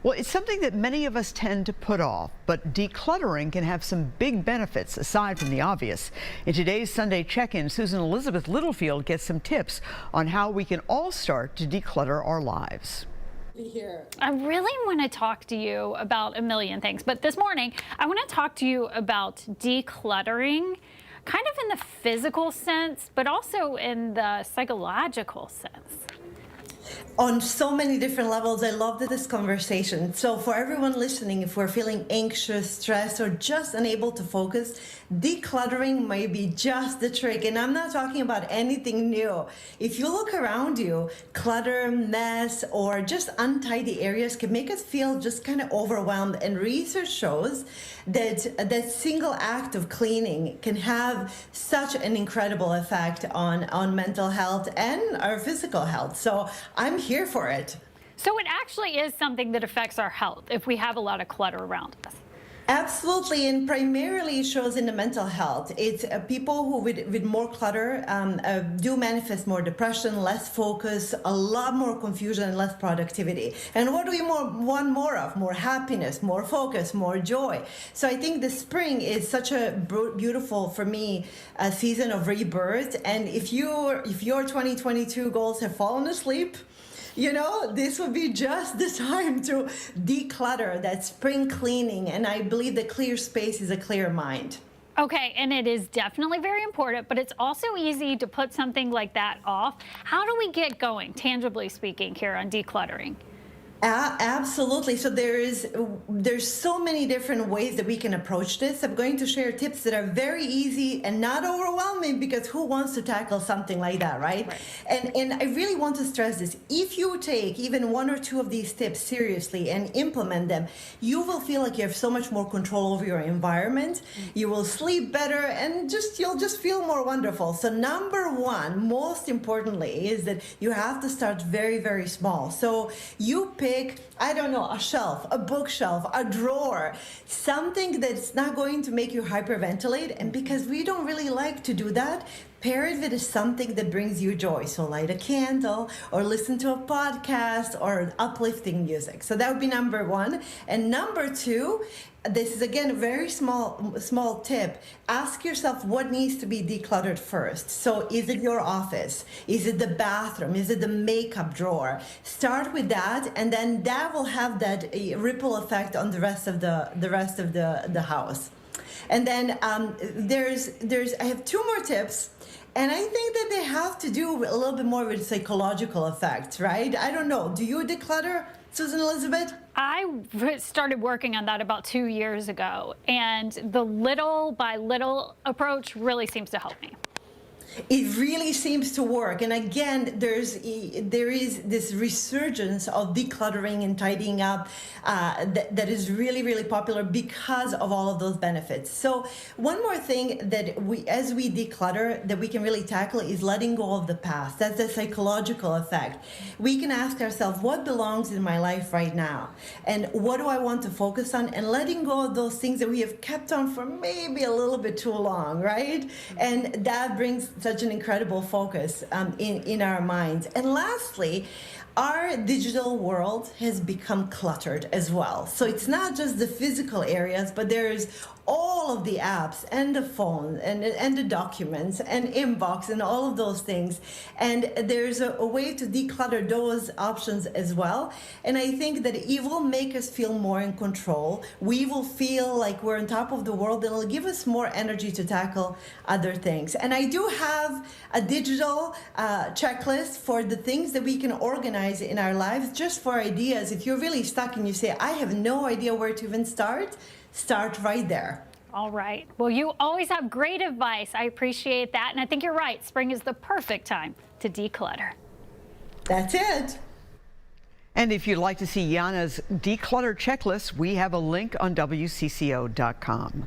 Well, it's something that many of us tend to put off, but decluttering can have some big benefits aside from the obvious. In today's Sunday check-in, Susan Elizabeth Littlefield gets some tips on how we can all start to declutter our lives. I really want to talk to you about a million things, but this morning I want to talk to you about decluttering, kind of in the physical sense, but also in the psychological sense. On so many different levels. I love this conversation. So for everyone listening, if we're feeling anxious, stressed, or just unable to focus, decluttering might be just the trick. And I'm not talking about anything new. If you look around you, clutter, mess, or just untidy areas can make us feel just kind of overwhelmed. And research shows that that single act of cleaning can have such an incredible effect on mental health and our physical health. So I'm here for it. So it actually is something that affects our health if we have a lot of clutter around us. Absolutely, and primarily it shows in the mental health. It's people who with more clutter do manifest more depression, less focus, a lot more confusion, and less productivity. And what do we want more of? More happiness, more focus, more joy. So I think the spring is such a beautiful, for me, a season of rebirth. And if your 2022 goals have fallen asleep, you know, this would be just the time to declutter, that spring cleaning. And I believe the clear space is a clear mind. Okay, and it is definitely very important, but it's also easy to put something like that off. How do we get going, tangibly speaking, here on decluttering? Absolutely. So there's so many different ways that we can approach this. I'm going to share tips that are very easy and not overwhelming, because who wants to tackle something like that, right? And I really want to stress this. If you take even one or two of these tips seriously and implement them, you will feel like you have so much more control over your environment. You will sleep better, and you'll just feel more wonderful. So number one, most importantly, is that you have to start very, very small. So you pick, I don't know, a shelf, a bookshelf, a drawer, something that's not going to make you hyperventilate. And because we don't really like to do that, pair it with something that brings you joy. So light a candle or listen to a podcast or uplifting music. So that would be number one. And number two, this is again a very small tip. Ask yourself what needs to be decluttered first. So is it your office? Is it the bathroom? Is it the makeup drawer? Start with that, and then that will have that ripple effect on the rest of the house. And then I have two more tips. And I think that they have to do a little bit more with psychological effects, right? I don't know. Do you declutter, Susan Elizabeth? I started working on that about 2 years ago, and the little by little approach really seems to help me. It really seems to work. And again, there is this resurgence of decluttering and tidying up that is really, really popular because of all of those benefits. So one more thing that as we declutter, that we can really tackle is letting go of the past. That's the psychological effect. We can ask ourselves, what belongs in my life right now? And what do I want to focus on? And letting go of those things that we have kept on for maybe a little bit too long, right? And that brings such an incredible focus in our minds. And lastly, our digital world has become cluttered as well. So it's not just the physical areas, but there's all of the apps and the phone and the documents and inbox and all of those things. And there's a way to declutter those options as well. And I think that it will make us feel more in control. We will feel like we're on top of the world, and it'll give us more energy to tackle other things. And I do have a digital checklist for the things that we can organize in our lives, just for ideas. If you're really stuck and you say, I have no idea where to even start right there. All right. Well, you always have great advice. I appreciate that. And I think you're right. Spring is the perfect time to declutter. That's it. And if you'd like to see Jana's declutter checklist, we have a link on WCCO.com.